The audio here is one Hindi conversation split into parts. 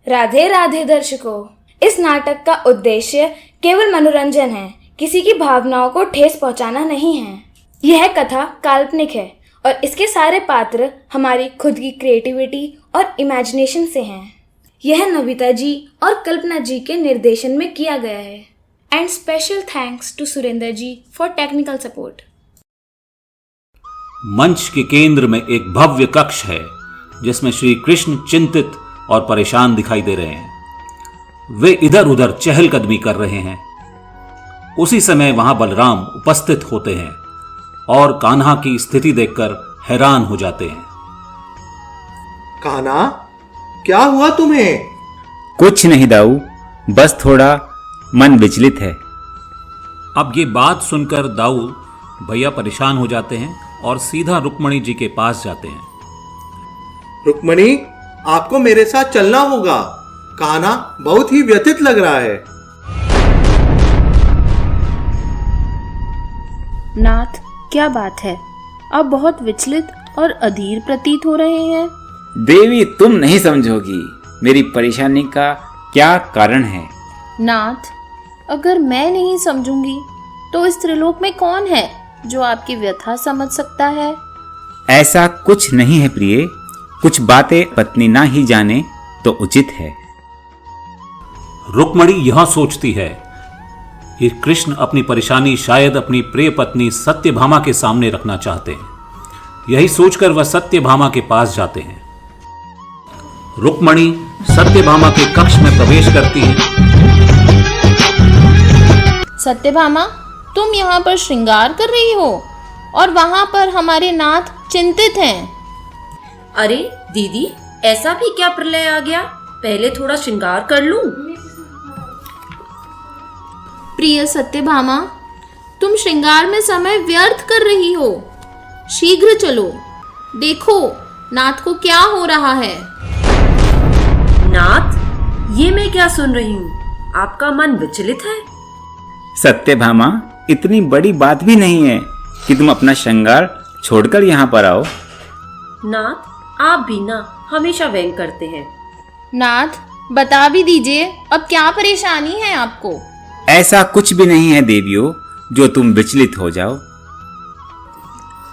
राधे राधे दर्शकों, इस नाटक का उद्देश्य केवल मनोरंजन है, किसी की भावनाओं को ठेस पहुंचाना नहीं है। यह कथा काल्पनिक है और इसके सारे पात्र हमारी खुद की क्रिएटिविटी और इमेजिनेशन से हैं। यह नविता जी और कल्पना जी के निर्देशन में किया गया है। And special thanks to Surendra ji for technical support. मंच के केंद्र में एक भव्य कक्ष है जिसमें श्री कृष्ण चिंतित और परेशान दिखाई दे रहे हैं। वे इधर उधर चहलकदमी कर रहे हैं। उसी समय वहां बलराम उपस्थित होते हैं और कान्हा की स्थिति देखकर हैरान हो जाते हैं। कान्हा, क्या हुआ तुम्हें? कुछ नहीं दाऊ, बस थोड़ा मन विचलित है। अब ये बात सुनकर दाऊ भैया परेशान हो जाते हैं और सीधा रुक्मणी जी के पास जाते हैं। रुक्मणी, आपको मेरे साथ चलना होगा। कान्हा बहुत ही व्यथित लग रहा है। नाथ, क्या बात है? आप बहुत विचलित और अधीर प्रतीत हो रहे हैं। देवी, तुम नहीं समझोगी मेरी परेशानी का क्या कारण है। नाथ, अगर मैं नहीं समझूंगी तो इस त्रिलोक में कौन है जो आपकी व्यथा समझ सकता है? ऐसा कुछ नहीं है प्रिय, कुछ बातें पत्नी ना ही जाने तो उचित है। रुक्मणी यह सोचती है कि कृष्ण अपनी परेशानी शायद अपनी प्रिय पत्नी सत्यभामा के सामने रखना चाहते हैं। यही सोचकर वह सत्यभामा के पास जाते हैं। रुक्मणी सत्यभामा के कक्ष में प्रवेश करती है। सत्यभामा, तुम यहाँ पर श्रृंगार कर रही हो और वहाँ पर हमारे नाथ चिंतित हैं। अरे दीदी, ऐसा भी क्या प्रलय आ गया? पहले थोड़ा श्रृंगार कर लूं। प्रिय सत्यभामा, तुम श्रृंगार में समय व्यर्थ कर रही हो। शीघ्र चलो, देखो नाथ को क्या हो रहा है। नाथ, ये मैं क्या सुन रही हूँ? आपका मन विचलित है? सत्यभामा, इतनी बड़ी बात भी नहीं है कि तुम अपना श्रृंगार छोड़कर यहाँ पर आओ। नाथ, आप भी ना हमेशा व्यंग करते हैं। नाथ, बता भी दीजिए, अब क्या परेशानी है आपको? ऐसा कुछ भी नहीं है देवियों जो तुम विचलित हो जाओ।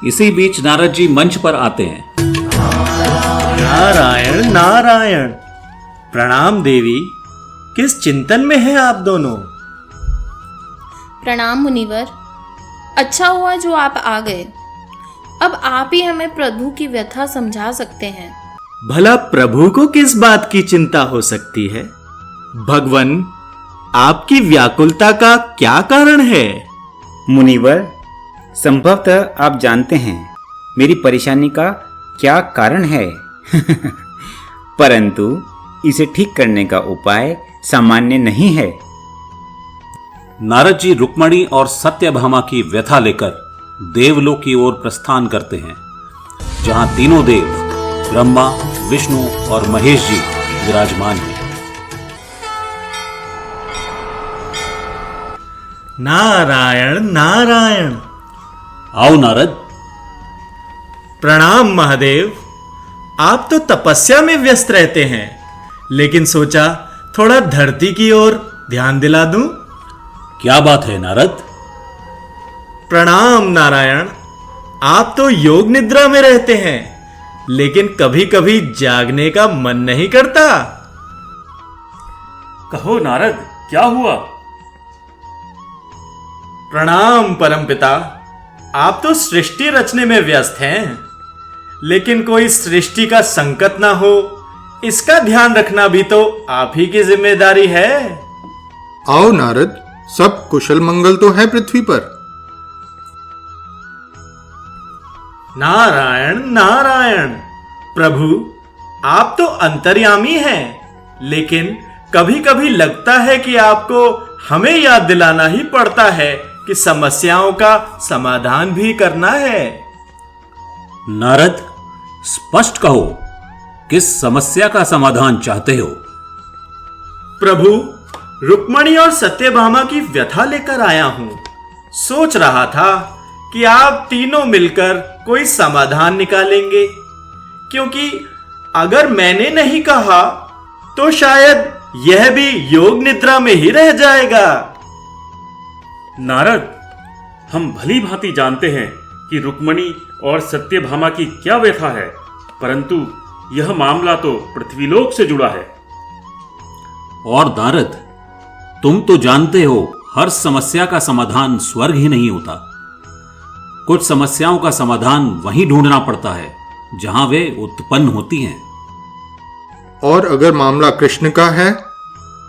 इसी बीच नारद जी मंच पर आते हैं। नारायण नारायण, प्रणाम देवी। किस चिंतन में हैं आप दोनों? प्रणाम मुनिवर, अच्छा हुआ जो आप आ गए। अब आप ही हमें प्रभु की व्यथा समझा सकते हैं। भला प्रभु को किस बात की चिंता हो सकती है? भगवान, आपकी व्याकुलता का क्या कारण है? मुनिवर, संभवतः आप जानते हैं मेरी परेशानी का क्या कारण है। परंतु इसे ठीक करने का उपाय सामान्य नहीं है। नारद जी रुक्मणी और सत्यभामा की व्यथा लेकर देवलोक की ओर प्रस्थान करते हैं, जहां तीनों देव ब्रह्मा, विष्णु और महेश जी विराजमान हैं। नारायण नारायण। आओ नारद। प्रणाम महादेव। आप तो तपस्या में व्यस्त रहते हैं, लेकिन सोचा थोड़ा धरती की ओर ध्यान दिला दूं। क्या बात है नारद? प्रणाम नारायण। आप तो योग निद्रा में रहते हैं, लेकिन कभी कभी जागने का मन नहीं करता। कहो नारद, क्या हुआ? प्रणाम परमपिता। आप तो सृष्टि रचने में व्यस्त हैं, लेकिन कोई सृष्टि का संकट ना हो, इसका ध्यान रखना भी तो आप ही की जिम्मेदारी है। आओ नारद, सब कुशल मंगल तो है पृथ्वी पर। नारायण नारायण। प्रभु, आप तो अंतर्यामी हैं, लेकिन कभी कभी लगता है कि आपको हमें याद दिलाना ही पड़ता है कि समस्याओं का समाधान भी करना है। नारद, स्पष्ट कहो, किस समस्या का समाधान चाहते हो? प्रभु, रुक्मणी और सत्यभामा की व्यथा लेकर आया हूं। सोच रहा था कि आप तीनों मिलकर कोई समाधान निकालेंगे, क्योंकि अगर मैंने नहीं कहा तो शायद यह भी योग निद्रा में ही रह जाएगा। नारद, हम भली भांति जानते हैं कि रुक्मणी और सत्यभामा की क्या व्यथा है, परंतु यह मामला तो पृथ्वीलोक से जुड़ा है। और नारद, तुम तो जानते हो हर समस्या का समाधान स्वर्ग ही नहीं होता। कुछ समस्याओं का समाधान वहीं ढूंढना पड़ता है जहां वे उत्पन्न होती हैं। और अगर मामला कृष्ण का है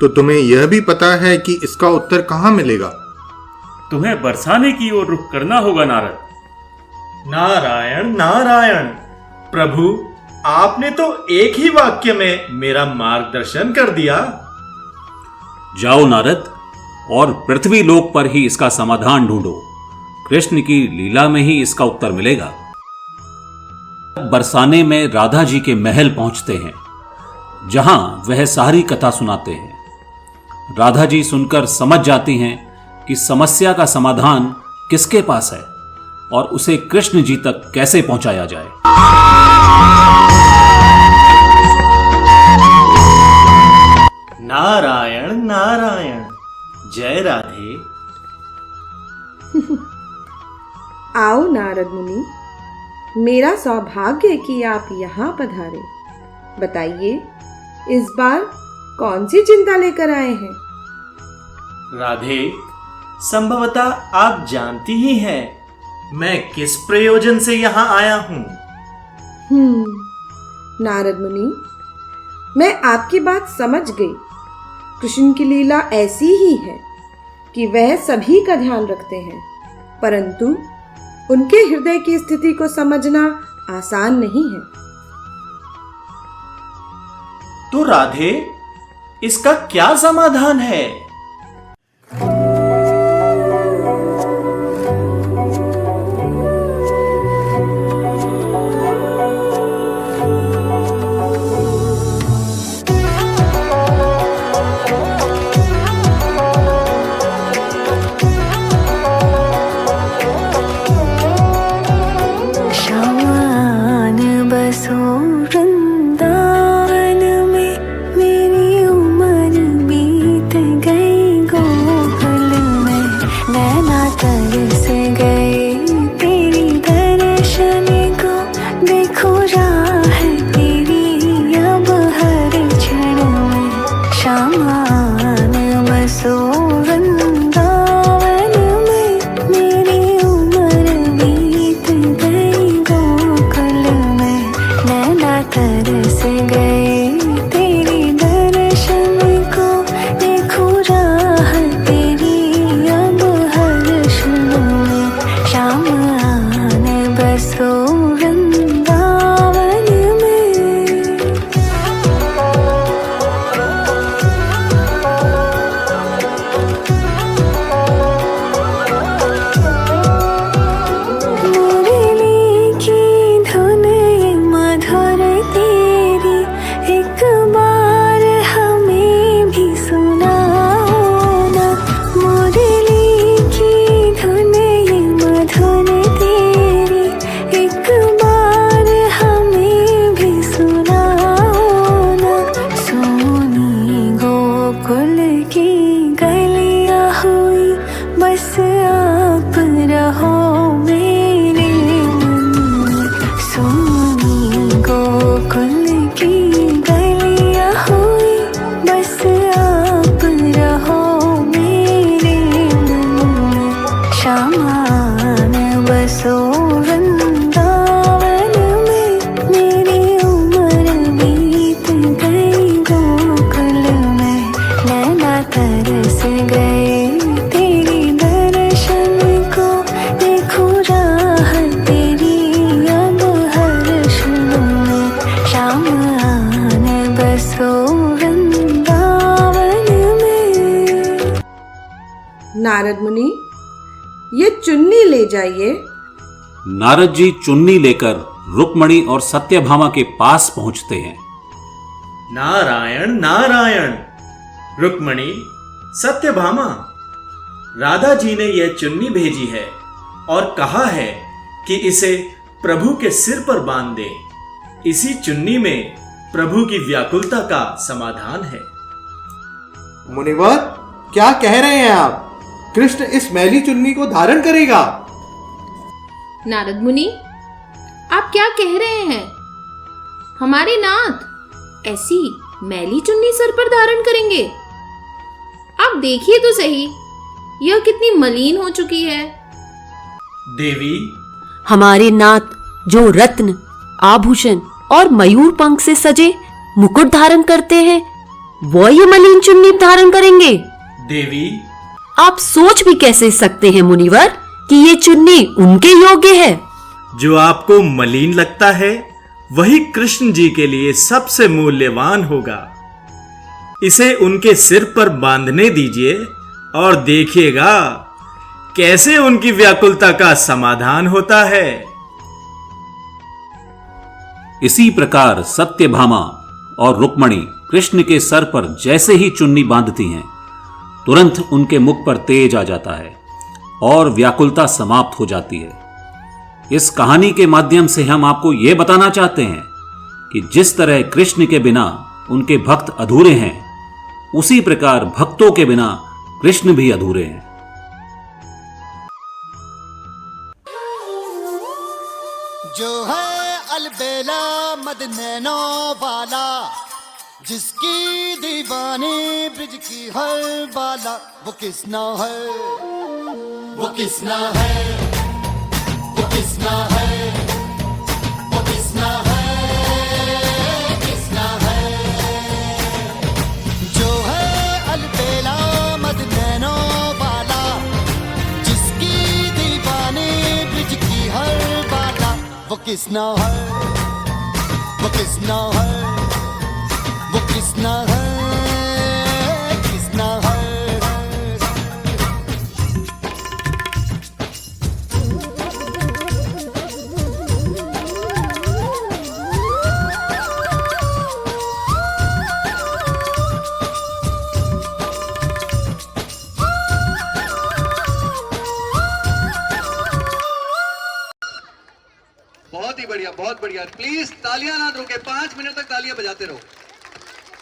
तो तुम्हें यह भी पता है कि इसका उत्तर कहाँ मिलेगा। तुम्हें बरसाने की ओर रुख करना होगा नारद। नारायण नारायण, प्रभु आपने तो एक ही वाक्य में मेरा मार्गदर्शन कर दिया। जाओ नारद, और पृथ्वी लोक पर ही इसका समाधान ढूंढो। कृष्ण की लीला में ही इसका उत्तर मिलेगा। बरसाने में राधा जी के महल पहुंचते हैं, जहां वह सारी कथा सुनाते हैं। राधा जी सुनकर समझ जाती हैं कि समस्या का समाधान किसके पास है और उसे कृष्ण जी तक कैसे पहुंचाया जाए। नारायण नारायण, जय राधे। आओ नारद मुनि, मेरा सौभाग्य कि आप यहाँ पधारे। बताइए, इस बार कौन सी चिंता लेकर आए हैं? राधे, संभवतः आप जानती ही हैं मैं किस प्रयोजन से यहाँ आया हूँ। नारद मुनि, मैं आपकी बात समझ गई। कृष्ण की लीला ऐसी ही है कि वह सभी का ध्यान रखते हैं, परंतु उनके हृदय की स्थिति को समझना आसान नहीं है। तो राधे, इसका क्या समाधान है? नारद मुनि, ये चुन्नी ले जाइए। नारद जी चुन्नी लेकर रुक्मणी और सत्यभामा के पास पहुंचते हैं। नारायण नारायण, रुक्मणी, सत्यभामा, राधा जी ने यह चुन्नी भेजी है और कहा है कि इसे प्रभु के सिर पर बांध दे। इसी चुन्नी में प्रभु की व्याकुलता का समाधान है। मुनिवर, क्या कह रहे हैं आप? कृष्ण इस मैली चुन्नी को धारण करेगा? नारद मुनि, आप क्या कह रहे हैं? हमारे नाथ ऐसी मैली चुन्नी सर पर धारण करेंगे? आप देखिए तो सही, यह कितनी मलिन हो चुकी है। देवी, हमारे नाथ जो रत्न, आभूषण और मयूर पंख से सजे मुकुट धारण करते हैं, वो ये मलिन चुन्नी धारण करेंगे? देवी, आप सोच भी कैसे सकते हैं मुनिवर कि ये चुन्नी उनके योग्य है? जो आपको मलिन लगता है वही कृष्ण जी के लिए सबसे मूल्यवान होगा। इसे उनके सिर पर बांधने दीजिए और देखिएगा कैसे उनकी व्याकुलता का समाधान होता है। इसी प्रकार सत्यभामा और रुक्मणी कृष्ण के सर पर जैसे ही चुन्नी बांधती हैं, तुरंत उनके मुख पर तेज आ जाता है और व्याकुलता समाप्त हो जाती है। इस कहानी के माध्यम से हम आपको यह बताना चाहते हैं कि जिस तरह कृष्ण के बिना उनके भक्त अधूरे हैं, उसी प्रकार भक्तों के बिना कृष्ण भी अधूरे हैं। जो है अलबेला मद नैनो वाला, जिसकी दीवानी ब्रिज की हर बाला, वो किसना है, वो किसना है, वो किसना है, वो किसना है, किसना है। जो है अलबेला मद नैनो वाला, जिसकी दीवानी ब्रिज की हर बाला, वो किसना है, वो किसना है, वो किसना है, किसना है। बहुत ही बढ़िया, बहुत बढ़िया। प्लीज तालियां ना रोके, 5 मिनट तक तालियां बजाते रहो।